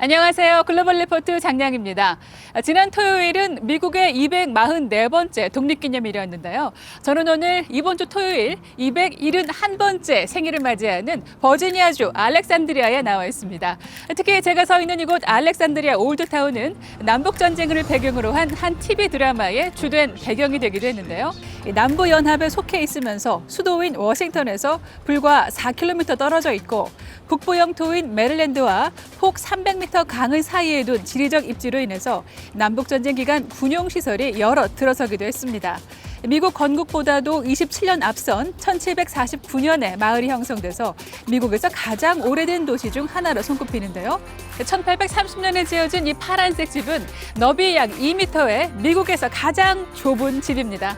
안녕하세요. 글로벌 리포트 장량입니다. 지난 토요일은 미국의 244번째 독립기념일이었는데요. 저는 오늘 이번 주 토요일 271번째 생일을 맞이하는 버지니아주 알렉산드리아에 나와 있습니다. 특히 제가 서 있는 이곳 알렉산드리아 올드타운은 남북전쟁을 배경으로 한 TV 드라마의 주된 배경이 되기도 했는데요. 남부연합에 속해 있으면서 수도인 워싱턴에서 불과 4km 떨어져 있고 북부 영토인 메릴랜드와 폭 300m 강을 사이에 둔 지리적 입지로 인해서 남북전쟁 기간 군용시설이 여러 들어서기도 했습니다. 미국 건국보다도 27년 앞선 1749년에 마을이 형성돼서 미국에서 가장 오래된 도시 중 하나로 손꼽히는데요. 1830년에 지어진 이 파란색 집은 너비 약 2m의 미국에서 가장 좁은 집입니다.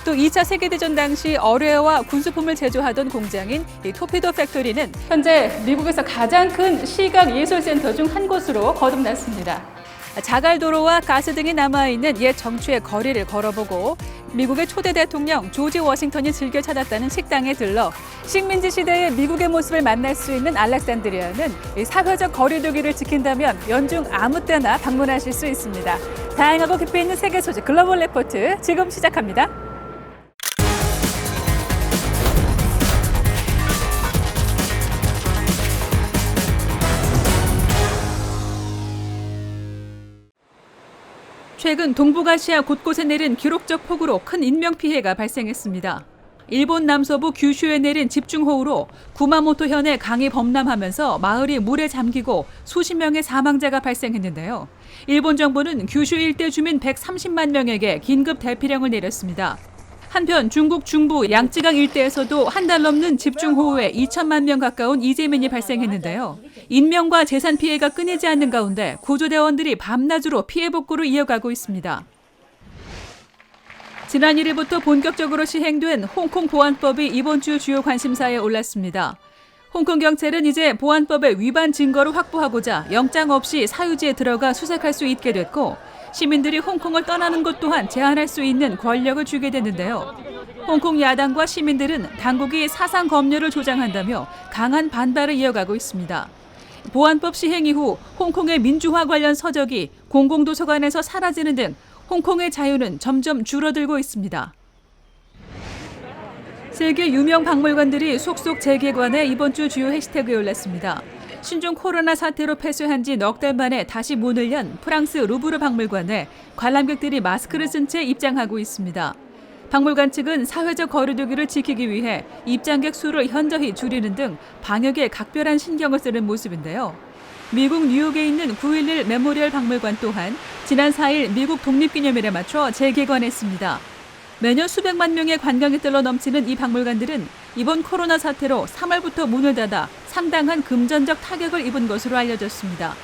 또 2차 세계대전 당시 어뢰와 군수품을 제조하던 공장인 이 토피도 팩토리는 현재 미국에서 가장 큰 시각예술센터 중 한 곳으로 거듭났습니다. 자갈도로와 가스 등이 남아있는 옛 정취의 거리를 걸어보고 미국의 초대 대통령 조지 워싱턴이 즐겨 찾았다는 식당에 들러 식민지 시대의 미국의 모습을 만날 수 있는 알렉산드리아는 사회적 거리두기를 지킨다면 연중 아무 때나 방문하실 수 있습니다. 다양하고 깊이 있는 세계 소식 글로벌 리포트 지금 시작합니다. 최근 동북아시아 곳곳에 내린 기록적 폭우로 큰 인명피해가 발생했습니다. 일본 남서부 규슈에 내린 집중호우로 구마모토 현의 강이 범람하면서 마을이 물에 잠기고 수십 명의 사망자가 발생했는데요. 일본 정부는 규슈 일대 주민 130만 명에게 긴급 대피령을 내렸습니다. 한편 중국 중부 양쯔강 일대에서도 한 달 넘는 집중호우에 2천만 명 가까운 이재민이 발생했는데요. 인명과 재산 피해가 끊이지 않는 가운데 구조대원들이 밤낮으로 피해 복구를 이어가고 있습니다. 지난 1일부터 본격적으로 시행된 홍콩 보안법이 이번 주 주요 관심사에 올랐습니다. 홍콩 경찰은 이제 보안법의 위반 증거를 확보하고자 영장 없이 사유지에 들어가 수색할 수 있게 됐고 시민들이 홍콩을 떠나는 것 또한 제한할 수 있는 권력을 주게 됐는데요. 홍콩 야당과 시민들은 당국이 사상 검열을 조장한다며 강한 반발을 이어가고 있습니다. 보안법 시행 이후 홍콩의 민주화 관련 서적이 공공도서관에서 사라지는 등 홍콩의 자유는 점점 줄어들고 있습니다. 세계 유명 박물관들이 속속 재개관해 이번 주 주요 해시태그에 올랐습니다. 신종 코로나 사태로 폐쇄한 지 넉 달 만에 다시 문을 연 프랑스 루브르 박물관에 관람객들이 마스크를 쓴 채 입장하고 있습니다. 박물관 측은 사회적 거리두기를 지키기 위해 입장객 수를 현저히 줄이는 등 방역에 각별한 신경을 쓰는 모습인데요. 미국 뉴욕에 있는 9.11 메모리얼 박물관 또한 지난 4일 미국 독립기념일에 맞춰 재개관했습니다. 매년 수백만 명의 관광객들로 넘치는 이 박물관들은 이번 코로나 사태로 3월부터 문을 닫아 상당한 금전적 타격을 입은 것으로 알려졌습니다.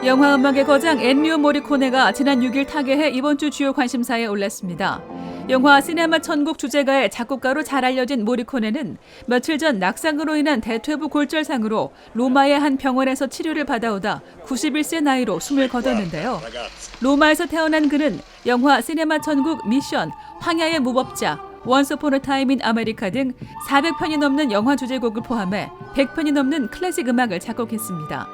영화 음악의 거장 엔리오 모리코네가 지난 6일 타계해 이번 주 주요 관심사에 올랐습니다. 영화 시네마 천국 주제가의 작곡가로 잘 알려진 모리코네는 며칠 전 낙상으로 인한 대퇴부 골절상으로 로마의 한 병원에서 치료를 받아오다 91세 나이로 숨을 거뒀는데요. 로마에서 태어난 그는 영화 시네마 천국 미션, 황야의 무법자, 원스 어폰 어 타임 인 아메리카 등 400편이 넘는 영화 주제곡을 포함해 100편이 넘는 클래식 음악을 작곡했습니다.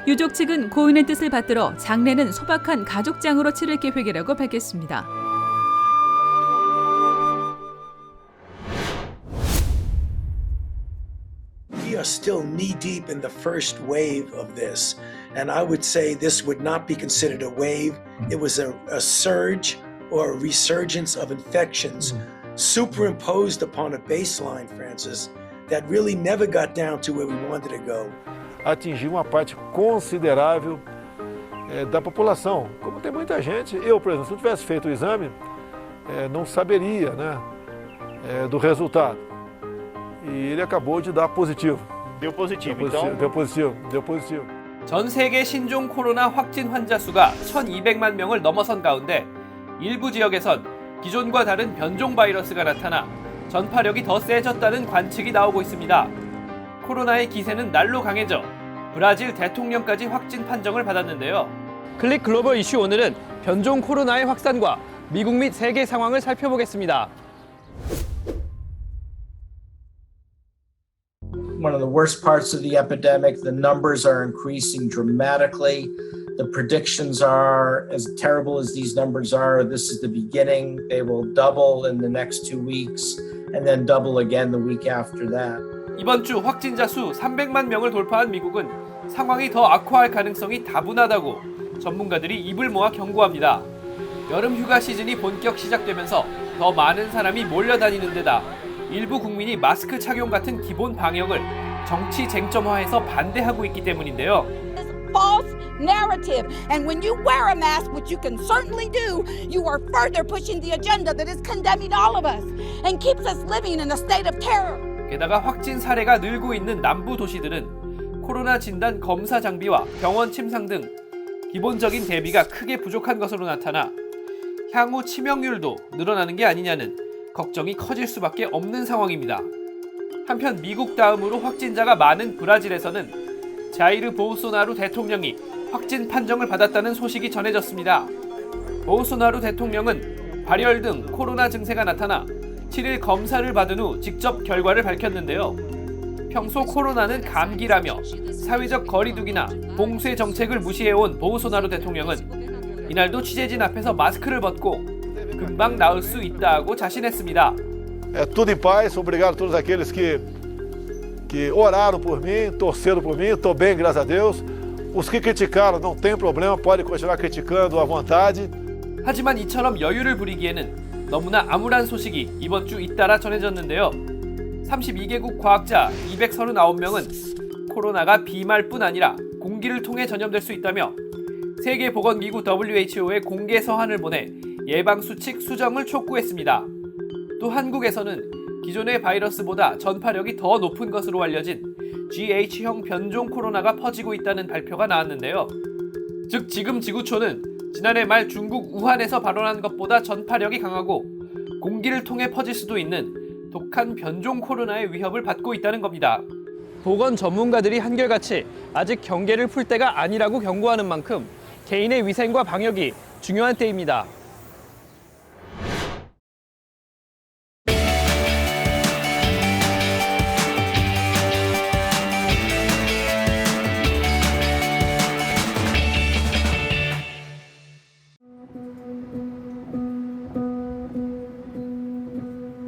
유족 측은 고인의 뜻을 받들어 장례는 소박한 가족장으로 치를 계획이라고 밝혔습니다. We are still knee-deep in the first wave of this, and I would say this would not be considered a wave. It was a surge or a resurgence of infections superimposed upon a baseline, Francis, that really never got down to where we wanted to go. Atingir uma parte considerável da população. Como tem muita gente, eu, por exemplo, se eu tivesse feito o exame, não saberia, do resultado. E ele acabou de dar positivo. Deu positivo, Deu positivo. 전 세계 신종 코로나 확진 환자 수가 1,200만 명을 넘어선 가운데 일부 지역에선 기존과 다른 변종 바이러스가 나타나 전파력이 더 세졌다는 관측이 나오고 있습니다. 코로나의 기세는 날로 강해져 브라질 대통령까지 확진 판정을 받았는데요. 클릭 글로벌 이슈 오늘은 변종 코로나의 확산과 미국 및 세계 상황을 살펴보겠습니다. one of the worst parts of the epidemic. The numbers are increasing dramatically. The predictions are, as terrible as these numbers are, this is the beginning. They will double in the next 2 weeks and then double again the week after that. 이번 주 확진자 수 300만 명을 돌파한 미국은 상황이 더 악화할 가능성이 다분하다고 전문가들이 입을 모아 경고합니다. 여름 휴가 시즌이 본격 시작되면서 더 많은 사람이 몰려다니는 데다 일부 국민이 마스크 착용 같은 기본 방역을 정치 쟁점화해서 반대하고 있기 때문인데요. False narrative. And when you wear a mask, which you can certainly do, you are further pushing the agenda that is condemning all of us and keeps us living in a state of terror. 게다가 확진 사례가 늘고 있는 남부 도시들은 코로나 진단 검사 장비와 병원 침상 등 기본적인 대비가 크게 부족한 것으로 나타나 향후 치명률도 늘어나는 게 아니냐는 걱정이 커질 수밖에 없는 상황입니다. 한편 미국 다음으로 확진자가 많은 브라질에서는 자이르 보우소나루 대통령이 확진 판정을 받았다는 소식이 전해졌습니다. 보우소나루 대통령은 발열 등 코로나 증세가 나타나 7일 검사를 받은 후 직접 결과를 밝혔는데요. 평소 코로나는 감기라며 사회적 거리두기나 봉쇄 정책을 무시해온 보우소나루 대통령은 이날도 취재진 앞에서 마스크를 벗고 금방 나을 수 있다고 자신했습니다. É tudo em paz, obrigado a todos aqueles que oraram por mim, torceram por mim, estou bem, graças a Deus. Os que criticaram, não tem problema, podem continuar criticando à vontade. 하지만 이처럼 여유를 부리기에는 너무나 암울한 소식이 이번 주 잇따라 전해졌는데요. 32개국 과학자 239명은 코로나가 비말뿐 아니라 공기를 통해 전염될 수 있다며 세계보건기구 WHO에 공개 서한을 보내 예방수칙 수정을 촉구했습니다. 또 한국에서는 기존의 바이러스보다 전파력이 더 높은 것으로 알려진 GH형 변종 코로나가 퍼지고 있다는 발표가 나왔는데요. 즉 지금 지구촌은 지난해 말 중국 우한에서 발원한 것보다 전파력이 강하고 공기를 통해 퍼질 수도 있는 독한 변종 코로나의 위협을 받고 있다는 겁니다. 보건 전문가들이 한결같이 아직 경계를 풀 때가 아니라고 경고하는 만큼 개인의 위생과 방역이 중요한 때입니다.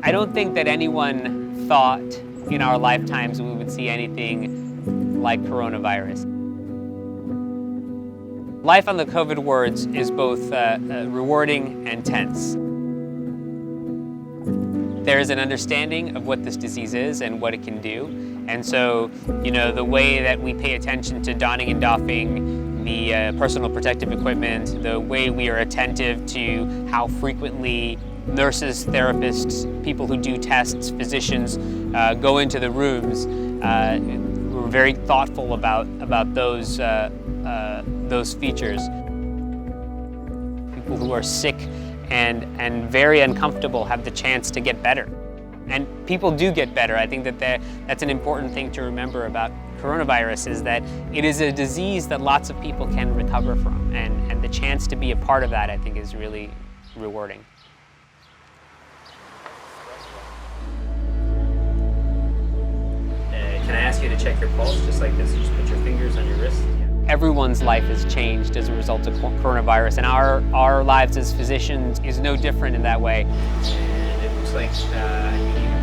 I don't think that anyone thought in our lifetimes we would see anything like coronavirus. Life on the COVID wards is both rewarding and tense. There is an understanding of what this disease is and what it can do. And so, the way that we pay attention to donning and doffing the personal protective equipment, the way we are attentive to how frequently nurses, therapists, people who do tests, physicians go into the rooms. We're very thoughtful about those features. People who are sick and very uncomfortable have the chance to get better. And people do get better. I think that's an important thing to remember about coronavirus is that it is a disease that lots of people can recover from. And the chance to be a part of that, I think, is really rewarding. Can I ask you to check your pulse just like this? Just put your fingers on your wrist. Everyone's life has changed as a result of coronavirus, and our lives as physicians is no different in that way. And it looks like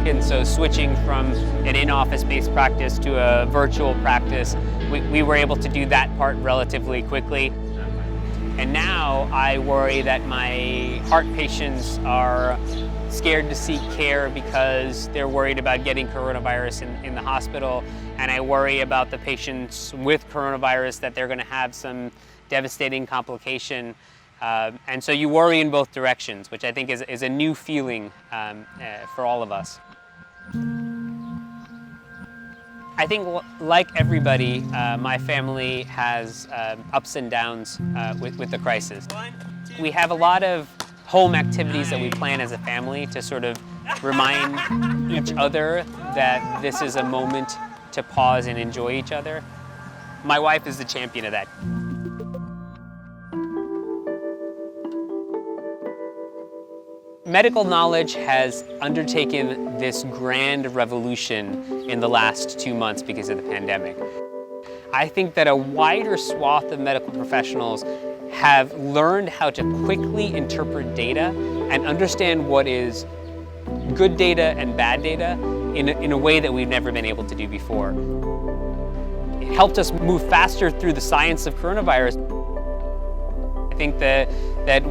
And so switching from an in-office-based practice to a virtual practice, we were able to do that part relatively quickly. And now I worry that my heart patients are scared to seek care because they're worried about getting coronavirus in the hospital. And I worry about the patients with coronavirus that they're going to have some devastating complication. And so you worry in both directions, which I think is a new feeling for all of us. I think, like everybody, my family has ups and downs with the crisis. We have a lot of home activities that we plan as a family to sort of remind each other that this is a moment to pause and enjoy each other. My wife is the champion of that. Medical knowledge has undertaken this grand revolution in the last 2 months because of the pandemic. I think that a wider swath of medical professionals have learned how to quickly interpret data and understand what is good data and bad data in a way that we've never been able to do before. It helped us move faster through the science of coronavirus. I think that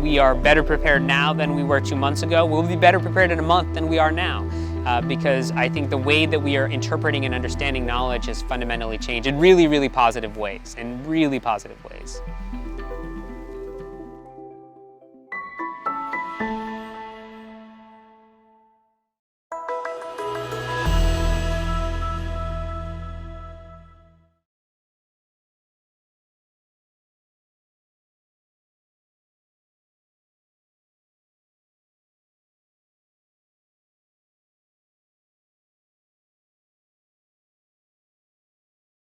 we are better prepared now than we were 2 months ago. We'll be better prepared in a month than we are now. Because I think the way that we are interpreting and understanding knowledge has fundamentally changed in really, really positive ways,